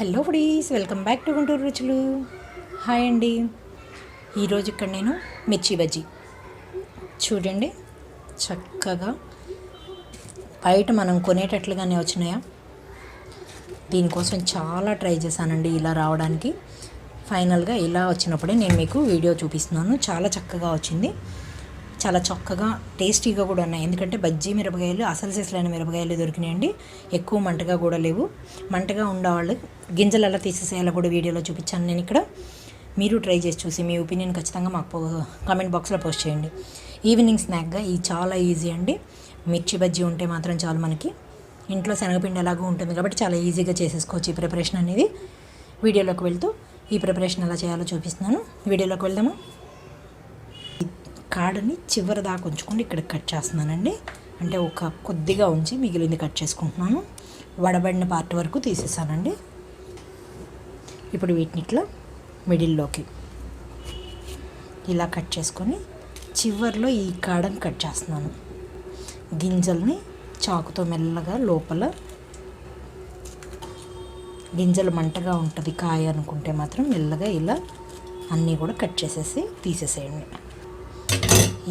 Hello friends, welcome back to Guntur రుచులు. Hi అండి. ఈరోజు ఇక్కడ నేను మిర్చి బజ్జీ చూడండి, చక్కగా బయట మనం కొనేటట్లుగానే వచ్చినాయా. దీనికోసం చాలా ట్రై చేశానండి ఇలా రావడానికి. ఫైనల్గా ఇలా వచ్చినప్పుడే నేను మీకు వీడియో చూపిస్తున్నాను. చాలా చక్కగా వచ్చింది, చాలా చక్కగా టేస్టీగా కూడా ఉన్నాయి. ఎందుకంటే బజ్జీ మిరపకాయలు అసలు సిసలైన మిరపకాయలు దొరికినాయండి. ఎక్కువ మంటగా కూడా లేవు. మంటగా ఉండేవాళ్ళు గింజలు ఎలా తీసేసేయాలో కూడా వీడియోలో చూపించాను నేను ఇక్కడ. మీరు ట్రై చేసి చూసి మీ ఒపీనియన్ ఖచ్చితంగా మాకు కామెంట్ బాక్స్లో పోస్ట్ చేయండి. ఈవినింగ్ స్నాక్గా ఇది చాలా ఈజీ అండి. మిర్చి బజ్జీ ఉంటే మాత్రం చాలు మనకి. ఇంట్లో శనగపిండి ఎలాగో ఉంటుంది కాబట్టి చాలా ఈజీగా చేసేసుకోవచ్చు ఈ ప్రిపరేషన్ అనేది. వీడియోలోకి వెళ్తూ ఈ ప్రిపరేషన్ ఎలా చేయాలో చూపిస్తున్నాను. వీడియోలోకి వెళ్దాము. కాడని చివరి దాకా ఉంచుకొని ఇక్కడ కట్ చేస్తున్నానండి. అంటే ఒక కొద్దిగా ఉంచి మిగిలింది కట్ చేసుకుంటున్నాను. వడబడిన పార్ట్ వరకు తీసేసానండి. ఇప్పుడు వీటిని ఇట్లా మిడిల్లోకి ఇలా కట్ చేసుకొని చివర్లో ఈ కాడని కట్ చేస్తున్నాను. గింజల్ని చాకుతో మెల్లగా లోపల, గింజలు మంటగా ఉంటుంది కాయ అనుకుంటే మాత్రం మెల్లగా ఇలా అన్నీ కూడా కట్ చేసేసి తీసేసేయండి.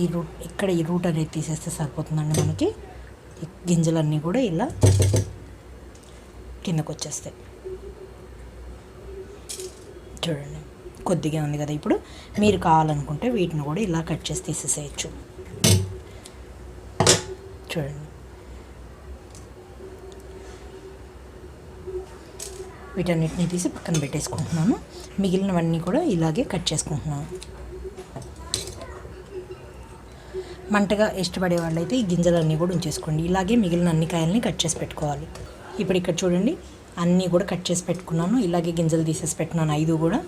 ఈ రూట్ ఇక్కడ ఈ రూట్ అనేది తీసేస్తే సరిపోతుందండి మనకి. గింజలన్నీ కూడా ఇలా కిందకు వచ్చేస్తాయి. చూడండి, కొద్దిగా ఉంది కదా. ఇప్పుడు మీరు కావాలనుకుంటే వీటిని కూడా ఇలా కట్ చేసి తీసేసేయచ్చు. చూడండి, వీటన్నిటిని తీసి పక్కన పెట్టేసుకుంటున్నాను. మిగిలినవన్నీ కూడా ఇలాగే కట్ చేసుకుంటున్నాను. మంటగా ఇష్టపడే వాళ్ళైతే ఈ గింజలన్నీ కూడా ఉంచేసుకోండి. ఇలాగే మిగిలిన అన్ని కాయల్ని కట్ చేసి పెట్టుకోవాలి. ఇప్పుడు ఇక్కడ చూడండి, అన్నీ కూడా కట్ చేసి పెట్టుకున్నాను. ఇలాగే గింజలు తీసేసి పెట్టుకున్నాను 5 కూడా.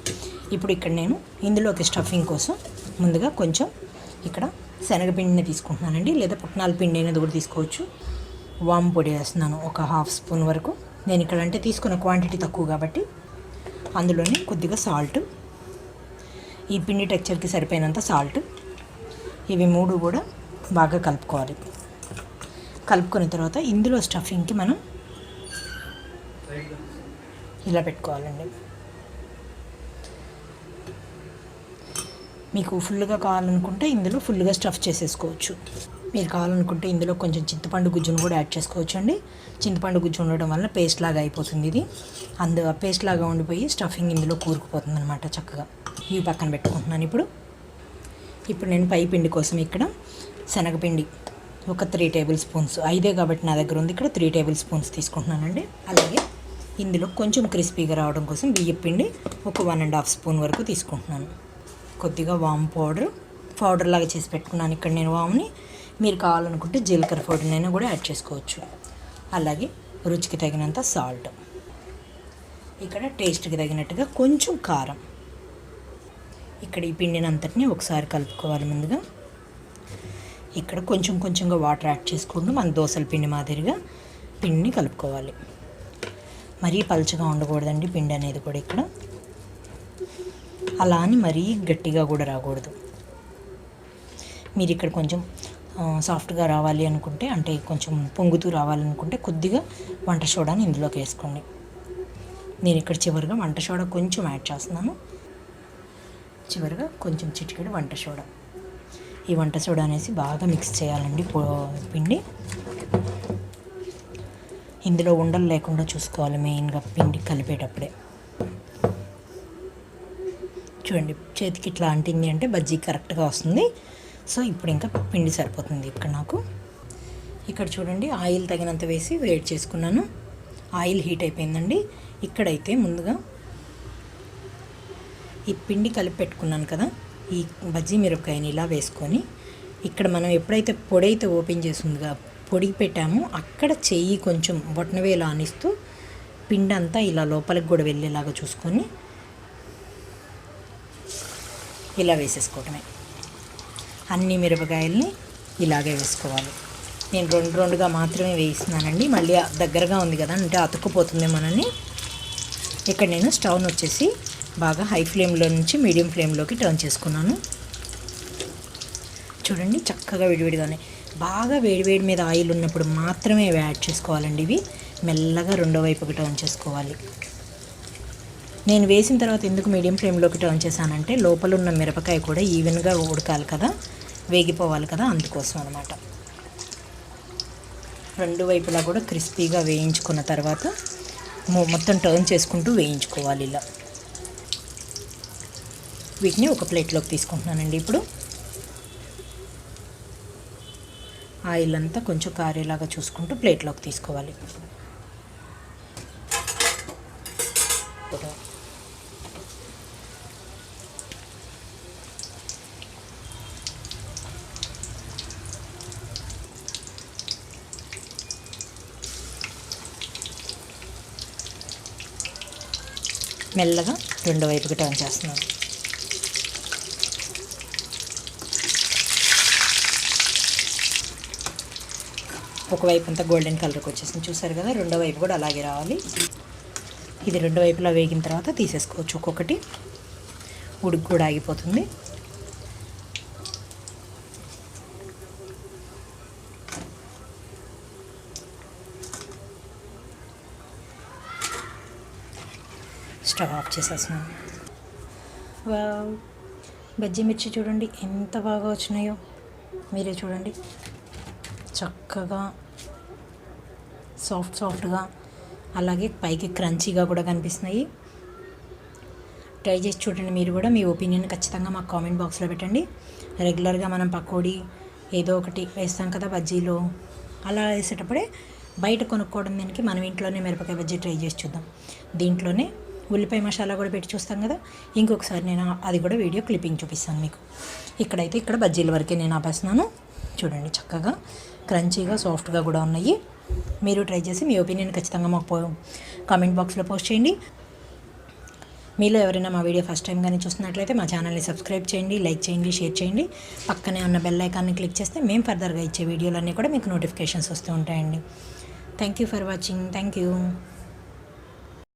ఇప్పుడు ఇక్కడ నేను ఇందులోకి స్టఫింగ్ కోసం ముందుగా కొంచెం ఇక్కడ శనగపిండిని తీసుకుంటున్నానండి, లేదా పుట్నాల పిండి అనేది కూడా తీసుకోవచ్చు. వాము పొడి వేస్తున్నాను ఒక 1/2 స్పూన్ వరకు. నేను ఇక్కడ అంటే తీసుకున్న క్వాంటిటీ తక్కువ కాబట్టి అందులోనే కొద్దిగా సాల్ట్, ఈ పిండి టెక్చర్కి సరిపోయినంత సాల్ట్, ఇవి 3 కూడా బాగా కలుపుకోవాలి. కలుపుకున్న తర్వాత ఇందులో స్టఫింగ్కి మనం ఇలా పెట్టుకోవాలండి. మీకు ఫుల్గా కావాలనుకుంటే ఇందులో ఫుల్గా స్టఫ్ చేసేసుకోవచ్చు. మీరు కావాలనుకుంటే ఇందులో కొంచెం చింతపండు గుజ్జును కూడా యాడ్ చేసుకోవచ్చు అండి. చింతపండు గుజ్జు ఉండడం వల్ల పేస్ట్ లాగా అయిపోతుంది ఇది. పేస్ట్ లాగా ఉండిపోయి స్టఫింగ్ ఇందులో కూరుకుపోతుంది అనమాట చక్కగా. ఇవి పక్కన పెట్టుకుంటున్నాను. ఇప్పుడు నేను పై పిండి కోసం ఇక్కడ శనగపిండి ఒక 3 టేబుల్ స్పూన్స్, 5 కాబట్టి నా దగ్గర ఉంది. ఇక్కడ 3 టేబుల్ స్పూన్స్ తీసుకుంటున్నానండి. అలాగే ఇందులో కొంచెం క్రిస్పీగా రావడం కోసం బియ్యం పిండి ఒక 1.5 స్పూన్ వరకు తీసుకుంటున్నాను. కొద్దిగా వాము పౌడర్ లాగా చేసి పెట్టుకున్నాను ఇక్కడ నేను వాముని. మీరు కావాలనుకుంటే జీలకర్ర పౌడర్నైనా కూడా యాడ్ చేసుకోవచ్చు. అలాగే రుచికి తగినంత సాల్ట్, ఇక్కడ టేస్ట్కి తగినట్టుగా కొంచెం కారం. ఇక్కడ ఈ పిండిని అంతటిని ఒకసారి కలుపుకోవాలి. ముందుగా ఇక్కడ కొంచెం కొంచెంగా వాటర్ యాడ్ చేసుకుంటూ మన దోసల పిండి మాదిరిగా పిండిని కలుపుకోవాలి. మరీ పలుచగా ఉండకూడదండి పిండి అనేది కూడా. ఇక్కడ అలా అని మరీ గట్టిగా కూడా రాకూడదు. మీరు ఇక్కడ కొంచెం సాఫ్ట్గా రావాలి అనుకుంటే, అంటే కొంచెం పొంగుతూ రావాలనుకుంటే కొద్దిగా వంట సోడాని ఇందులోకి వేసుకోండి. నేను ఇక్కడ చివరిగా వంట సోడా కొంచెం యాడ్ చేస్తున్నాను. చివరిగా కొంచెం చిటికెడు వంట సోడా. ఈ వంట సోడా అనేసి బాగా మిక్స్ చేయాలండి పిండి. ఇందులో ఉండలు లేకుండా చూసుకోవాలి మెయిన్గా పిండి కలిపేటప్పుడే. చూడండి, చేతికి ఇట్లా అంటింది అంటే బజ్జీ కరెక్ట్గా వస్తుంది. సో ఇప్పుడు ఇంకా పిండి సరిపోతుంది ఇక్కడ నాకు. ఇక్కడ చూడండి, ఆయిల్ తగినంత వేసి వేడి చేసుకున్నాను. ఆయిల్ హీట్ అయిపోయిందండి. ఇక్కడైతే ముందుగా ఈ పిండి కలిపి పెట్టుకున్నాను కదా, ఈ బజ్జీ మిరపకాయని ఇలా వేసుకొని ఇక్కడ మనం ఎప్పుడైతే పొడి అయితే ఓపెన్ చేసిందిగా పొడి పెట్టామో అక్కడ చెయ్యి కొంచెం బొట్టనవేలు ఆనిస్తూ పిండి అంతా ఇలా లోపలికి కూడా వెళ్ళేలాగా చూసుకొని ఇలా వేసేసుకోవటమే. అన్ని మిరపకాయల్ని ఇలాగే వేసుకోవాలి. నేను 2 మాత్రమే వేయిస్తున్నానండి. మళ్ళీ దగ్గరగా ఉంది కదా అంటే అతుక్కుపోతుంది మనల్ని. ఇక్కడ నేను స్టవ్ను వచ్చేసి బాగా హై ఫ్లేమ్లో నుంచి మీడియం ఫ్లేమ్లోకి టర్న్ చేసుకున్నాను. చూడండి, చక్కగా విడివిడిగానే బాగా వేడివేడి మీద ఆయిల్ ఉన్నప్పుడు మాత్రమే యాడ్ చేసుకోవాలండి. ఇవి మెల్లగా రెండో వైపుకి టర్న్ చేసుకోవాలి. నేను వేసిన తర్వాత ఎందుకు మీడియం ఫ్లేమ్లోకి టర్న్ చేశానంటే లోపల ఉన్న మిరపకాయ కూడా ఈవెన్గా ఉడకాలి కదా, వేగిపోవాలి కదా, అందుకోసం అనమాట. రెండు వైపులా కూడా క్రిస్పీగా వేయించుకున్న తర్వాత మొత్తం టర్న్ చేసుకుంటూ వేయించుకోవాలి. ఇలా వీటిని ఒక ప్లేట్లోకి తీసుకుంటున్నానండి. ఇప్పుడు ఆయిల్ అంతా కొంచెం కారేలాగా చూసుకుంటూ ప్లేట్లోకి తీసుకోవాలి. మెల్లగా రెండో వైపుకి టర్న్ చేస్తున్నాను. ఒకవైపు అంతా గోల్డెన్ కలర్కి వచ్చేసింది, చూసారు కదా. రెండో వైపు కూడా అలాగే రావాలి. ఇది రెండు వైపులా వేగిన తర్వాత తీసేసుకోవచ్చు. ఒక్కొక్కటి ఉడికి కూడా ఆగిపోతుంది. స్టవ్ ఆఫ్ చేసేస్తున్నాను. బజ్జీ మిర్చి చూడండి ఎంత బాగా వచ్చినాయో, మీరే చూడండి. చక్కగా సాఫ్ట్గా అలాగే పైకి క్రంచీగా కూడా కనిపిస్తున్నాయి. ట్రై చేసి చూడండి మీరు కూడా. మీ ఒపీనియన్ ఖచ్చితంగా మాకు కామెంట్ బాక్స్లో పెట్టండి. రెగ్యులర్గా మనం పకోడీ ఏదో ఒకటి వేస్తాం కదా బజ్జీలో, అలా వేసేటప్పుడే బయట కొనుక్కోవడం దానికి మనం ఇంట్లోనే మిరపకాయ బజ్జీ ట్రై చేసి చూద్దాం. దీంట్లోనే ఉల్లిపాయ మసాలా కూడా పెట్టి చూస్తాం కదా. ఇంకొకసారి నేను అది కూడా వీడియో క్లిప్పింగ్ చూపిస్తాను మీకు. ఇక్కడైతే ఇక్కడ బజ్జీల వరకే నేను ఆపేస్తున్నాను. చూడండి చక్కగా క్రంచీగా సాఫ్ట్గా కూడా ఉన్నాయి. మీరు ట్రై చేసి మీ ఒపీనియన్ ఖచ్చితంగా మాకు కామెంట్ బాక్స్లో పోస్ట్ చేయండి. మీలో ఎవరైనా మా వీడియో ఫస్ట్ టైం కానీ చూస్తున్నట్లయితే మా ఛానల్ని సబ్స్క్రైబ్ చేయండి, లైక్ చేయండి, షేర్ చేయండి. పక్కనే ఉన్న బెల్ ఐకాన్ని క్లిక్ చేస్తే మేము ఫర్దర్గా ఇచ్చే వీడియోలన్నీ కూడా మీకు నోటిఫికేషన్స్ వస్తూ ఉంటాయండి. Thank you for watching. Thank you.